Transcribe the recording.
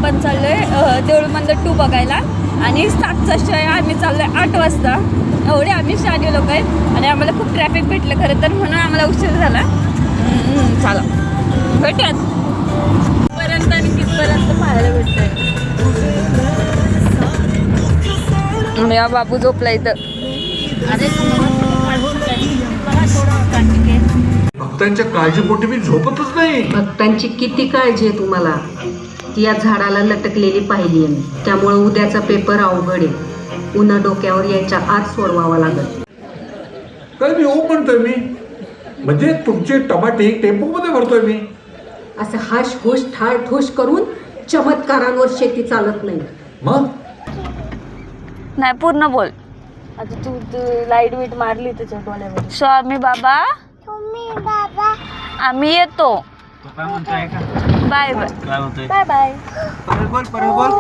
आपण चाललोय देऊळबंद 2 बघायला आणि 7चा शो आहे. आम्ही चाललोय 8 वाजता. एवढे आम्ही शहाणे लोक आहेत आणि आम्हाला खूप ट्रॅफिक भेटलं खरं तर, म्हणून आम्हाला उशीर झाला. चला भेटूयात पर्यंत आणि कितपर्यंत पाहायला भेटतंय. या बाबू झोपला इथं. भक्तांच्या काळजीपोटी मी झोपतच नाही. भक्तांची किती काळजी आहे तुम्हाला. ती या झाडाला लटकलेली पाहिली आहे, त्यामुळे उद्याचा पेपर अवघड आहे. उन्हा डोक्यावर यायच्या आत सोडवावा लागेल. काय मी हो म्हणतोय मी, म्हणजे तुमचे टमाटे टेम्पो मध्ये भरतोय मी. असं हाश हुश ठाळ ठुश करून चमत्कारांवर शेती चालत नाही. मग नाही पूर्ण बोल. आता तू लाईट बीट मारली त्याच्या डोळ्यावर. स्वामी बाबा आम्ही येतो. Bye bye. Bye bye. बोल.